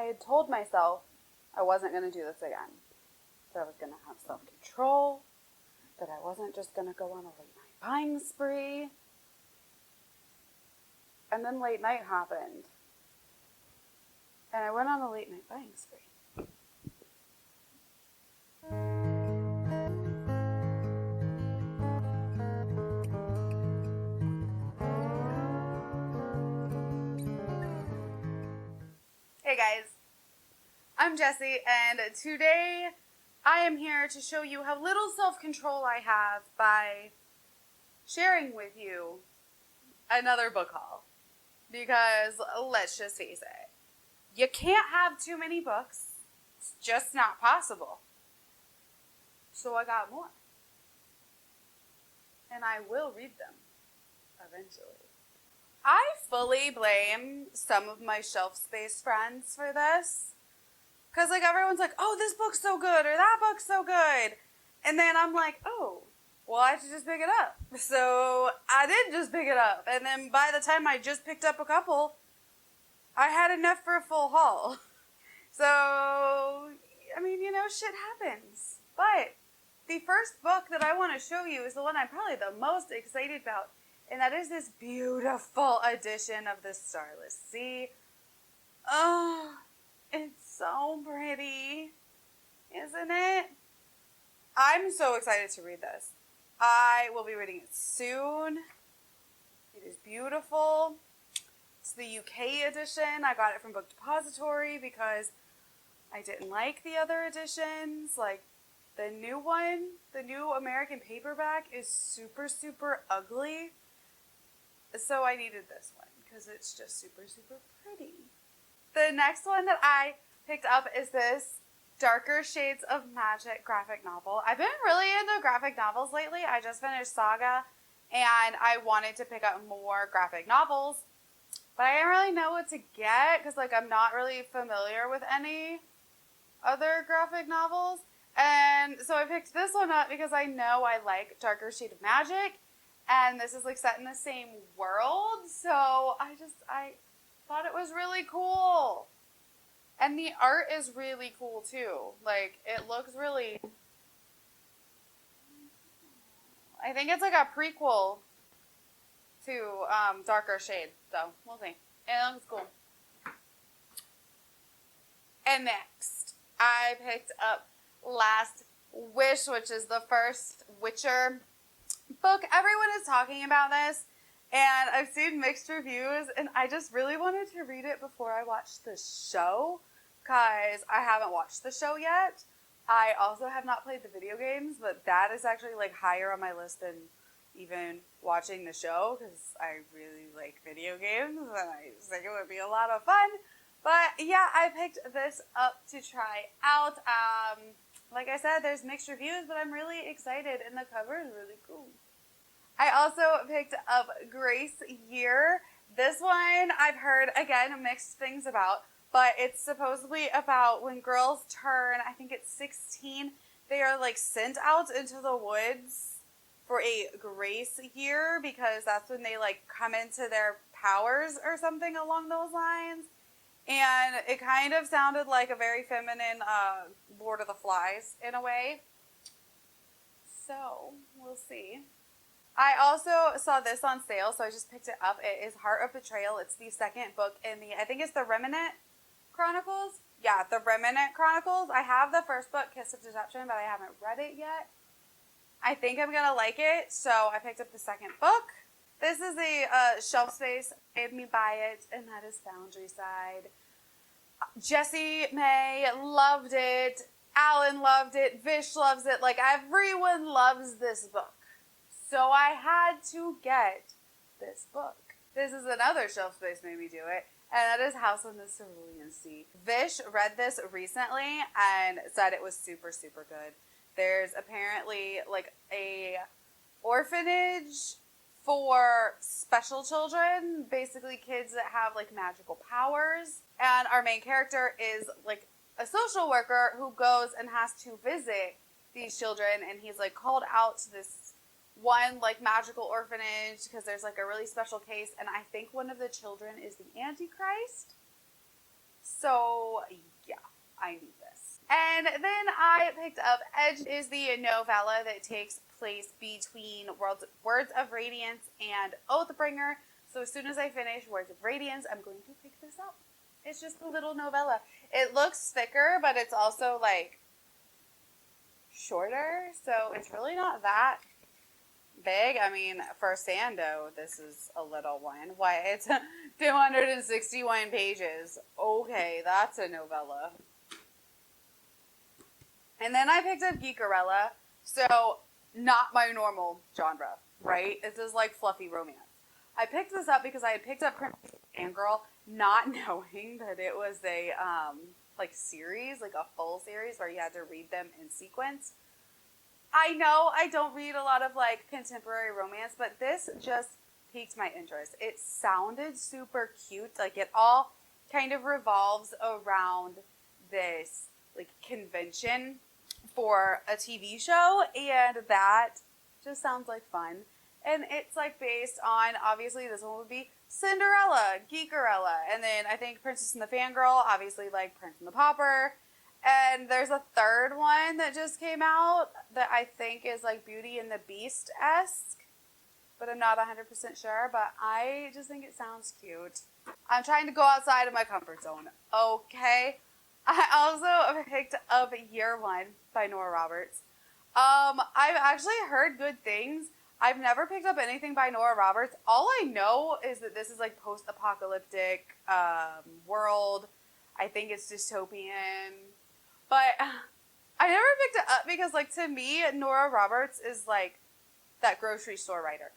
I had told myself I wasn't going to do this again. That I was going to have self-control. That I wasn't just going to go on a late night buying spree. And then late night happened. And I went on a late night buying spree. Hey guys, I'm Jessie, and today I am here to show you how little self-control I have by sharing with you another book haul. Because let's just face it, you can't have too many books. It's just not possible. So I got more. And I will read them eventually. I fully blame some of my shelf space friends for this. Because, like, everyone's like, oh, this book's so good, or that book's so good. And then I'm like, oh, well, I should just pick it up. So I did just pick it up. And then by the time I just picked up a couple, I had enough for a full haul. So, I mean, you know, shit happens. But the first book that I want to show you is the one I'm probably the most excited about. And that is this beautiful edition of the Starless Sea. Oh, it's so pretty, isn't it? I'm so excited to read this. I will be reading it soon. It is beautiful. It's the UK edition. I got it from Book Depository because I didn't like the other editions. Like, the new one, the new American paperback is super, super ugly. So I needed this one because it's just super, super pretty. The next one that I picked up is this Darker Shades of Magic graphic novel. I've been really into graphic novels lately. I just finished Saga and I wanted to pick up more graphic novels, but I didn't really know what to get because, like, I'm not really familiar with any other graphic novels. And so I picked this one up because I know I like Darker Shade of Magic. And this is, like, set in the same world, so I thought it was really cool. And the art is really cool, too. Like, it looks really... I think it's, like, a prequel to Darker Shade, so we'll see. It looks cool. And next, I picked up Last Wish, which is the first Witcher book. Everyone is talking about this, and I've seen mixed reviews, and I just really wanted to read it before I watched the show, because I haven't watched the show yet. I also have not played the video games, but that is actually, like, higher on my list than even watching the show, because I really like video games, and I just think it would be a lot of fun. But yeah, I picked this up to try out. Like I said, there's mixed reviews, but I'm really excited, and the cover is really cool. I also picked up Grace Year. This one I've heard, again, mixed things about, but it's supposedly about when girls turn, I think it's 16, they are, like, sent out into the woods for a grace year, because that's when they, like, come into their powers or something along those lines. And it kind of sounded like a very feminine Lord of the Flies in a way. So, we'll see. I also saw this on sale, so I just picked it up. It is Heart of Betrayal. It's the second book in the, I think it's the Remnant Chronicles. Yeah, the Remnant Chronicles. I have the first book, Kiss of Deception, but I haven't read it yet. I think I'm going to like it, so I picked up the second book. This is a shelf space. Made me buy it, and that is Foundry Side. Jessie May loved it. Alan loved it. Vish loves it. Like, everyone loves this book. So I had to get this book. This is another shelf space made me do it, and that is House on the Cerulean Sea. Vish read this recently and said it was super, super good. There's apparently, like, a orphanage for special children, basically kids that have, like, magical powers. And our main character is, like, a social worker who goes and has to visit these children, and he's, like, called out to this one, like, magical orphanage because there's, like, a really special case, and I think one of the children is the Antichrist. So yeah, I need this. And then I picked up Edge is the novella that takes place between Words of Radiance and Oathbringer. So as soon as I finish Words of Radiance, I'm going to pick this up. It's just a little novella. It looks thicker, but it's also like shorter, so it's really not that big. I mean, for Sando, this is a little one. Why, it's 261 pages. Okay, that's a novella. And then I picked up Geekerella, so not my normal genre, right? This is like fluffy romance. I picked this up because I had picked up Fangirl, not knowing that it was a like series, like a full series where you had to read them in sequence. I know I don't read a lot of like contemporary romance, but this just piqued my interest. It sounded super cute. Like it all kind of revolves around this like convention for a TV show, and that just sounds like fun. And it's like based on, obviously this one would be Cinderella, Geekerella, and then I think Princess and the Fangirl, obviously like Prince and the Pauper. And there's a third one that just came out that I think is like Beauty and the Beast-esque, but I'm not 100% sure, but I just think it sounds cute. I'm trying to go outside of my comfort zone, okay? I also picked up Year One by Nora Roberts. I've actually heard good things. I've never picked up anything by Nora Roberts. All I know is that this is like post-apocalyptic world. I think it's dystopian. But I never picked it up because, like, to me, Nora Roberts is like that grocery store writer.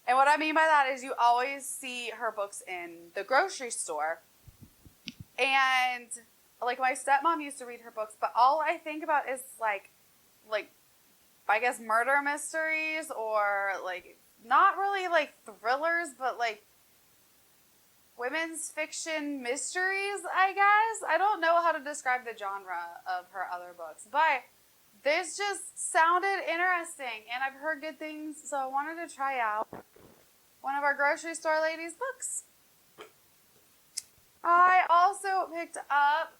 And what I mean by that is you always see her books in the grocery store. And, like, my stepmom used to read her books, but all I think about is, like, I guess murder mysteries or, like, not really, like, thrillers, but, like, women's fiction mysteries, I guess. I don't know how to describe the genre of her other books, but this just sounded interesting, and I've heard good things, so I wanted to try out one of our grocery store ladies' books. I also picked up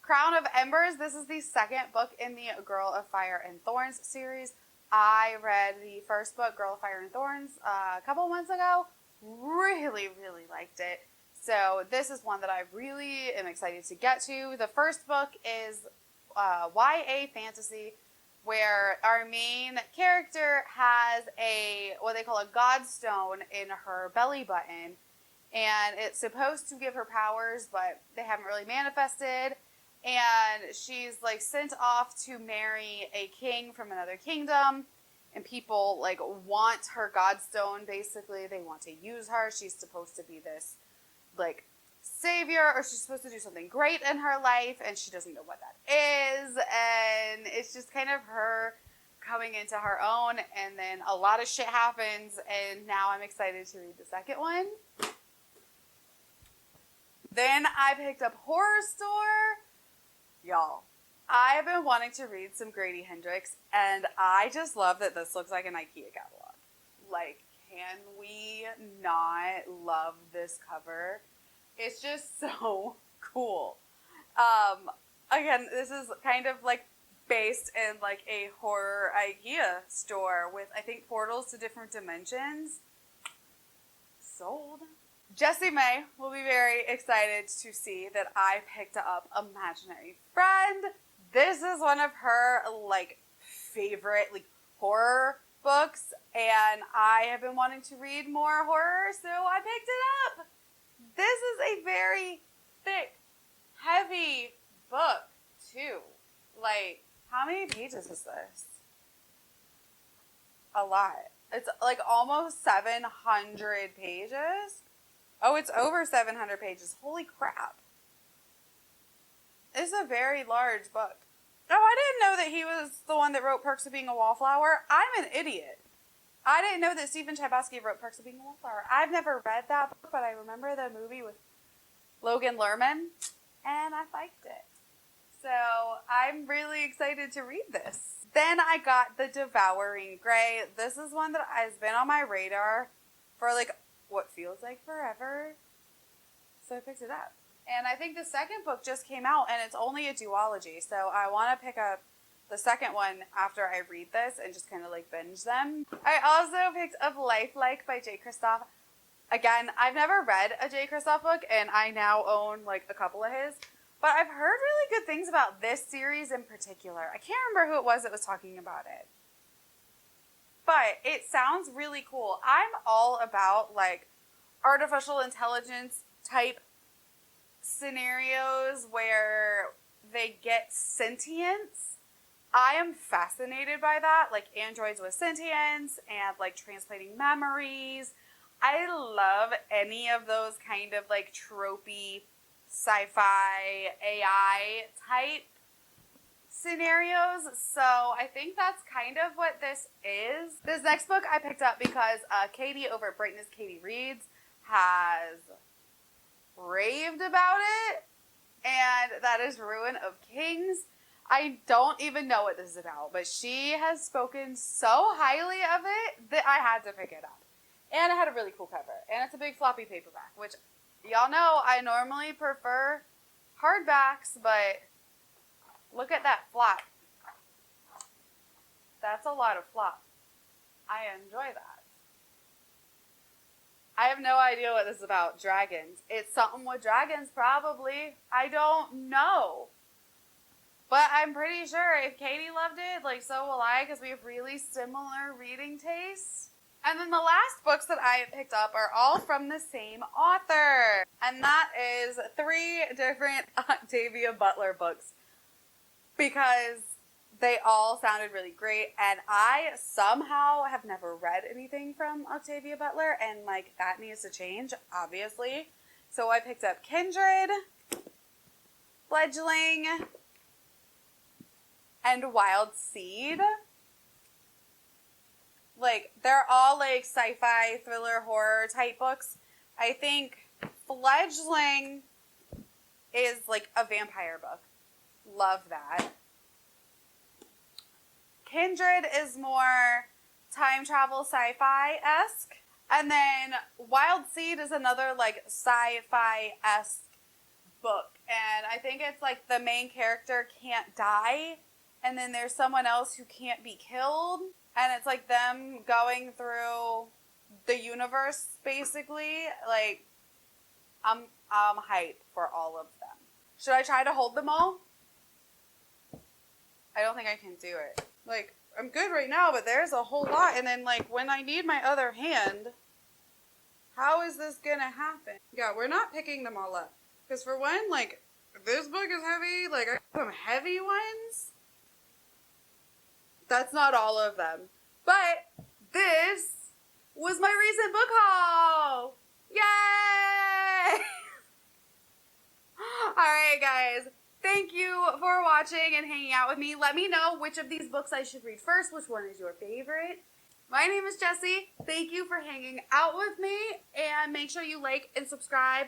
Crown of Embers. This is the second book in the Girl of Fire and Thorns series. I read the first book, Girl of Fire and Thorns, a couple months ago. Really, really liked it. So this is one that I really am excited to get to. The first book is YA fantasy, where our main character has what they call a godstone in her belly button, and it's supposed to give her powers, but they haven't really manifested. And she's like sent off to marry a king from another kingdom, and people like want her godstone. Basically, they want to use her. She's supposed to be this like savior, or she's supposed to do something great in her life, and she doesn't know what that is. And it's just kind of her coming into her own, and then a lot of shit happens, and now I'm excited to read the second one. Then I picked up Horror Store. Y'all, I have been wanting to read some Grady Hendrix, and I just love that this looks like an IKEA catalog. Like, can we not love this cover? It's just so cool. Again, this is kind of like based in like a horror IKEA store with, I think, portals to different dimensions. Sold. Jessie May will be very excited to see that I picked up Imaginary Friend. This is one of her like favorite like horror books, and I have been wanting to read more horror, so I picked it up. This is a very thick, heavy book too. Like, how many pages is this? A lot. It's like almost 700 pages. Oh, it's over 700 pages. Holy crap. It's a very large book. Oh, I didn't know that he was the one that wrote Perks of Being a Wallflower. I'm an idiot. I didn't know that Stephen Chbosky wrote Perks of Being a Wallflower. I've never read that book, but I remember the movie with Logan Lerman, and I liked it. So I'm really excited to read this. Then I got The Devouring Gray. This is one that has been on my radar for like what feels like forever. So I picked it up. And I think the second book just came out, and it's only a duology, so I want to pick up the second one after I read this and just kind of like binge them. I also picked up Lifelike by J. Kristoff. Again, I've never read a J. Kristoff book, and I now own like a couple of his, but I've heard really good things about this series in particular. I can't remember who it was that was talking about it, but it sounds really cool. I'm all about like artificial intelligence type scenarios where they get sentience. I am fascinated by that, like androids with sentience and like translating memories. I love any of those kind of like tropey sci-fi AI type scenarios. So I think that's kind of what this is. This next book I picked up because Katie over at Brightness Katie Reads has raved about it, and that is Ruin of Kings. I don't even know what this is about, but she has spoken so highly of it that I had to pick it up. And it had a really cool cover, and it's a big floppy paperback, which y'all know I normally prefer hardbacks, but look at that flap. That's a lot of flop. I enjoy that. I have no idea what this is about. Dragons. It's something with dragons, probably. I don't know. But I'm pretty sure if Katie loved it, like, so will I, because we have really similar reading tastes. And then the last books that I picked up are all from the same author. And that is 3 different Octavia Butler books, because they all sounded really great, and I somehow have never read anything from Octavia Butler, and like that needs to change, obviously. So I picked up Kindred, Fledgling, and Wild Seed. Like, they're all like sci-fi, thriller, horror type books. I think Fledgling is like a vampire book. Love that. Kindred is more time travel sci-fi-esque. And then Wild Seed is another like sci-fi-esque book. And I think it's like the main character can't die, and then there's someone else who can't be killed. And it's like them going through the universe, basically. Like, I'm hyped for all of them. Should I try to hold them all? I don't think I can do it. Like, I'm good right now, but there's a whole lot. And then, like, when I need my other hand, how is this gonna happen? Yeah, we're not picking them all up. Because for one, like, this book is heavy. Like, I have some heavy ones. That's not all of them. But this was my recent book haul. Yay! Alright, guys. Thank you for watching and hanging out with me. Let me know which of these books I should read first. Which one is your favorite? My name is Jessie. Thank you for hanging out with me. And make sure you like and subscribe.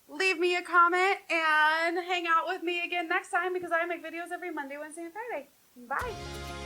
Leave me a comment and hang out with me again next time, because I make videos every Monday, Wednesday, and Friday. Bye.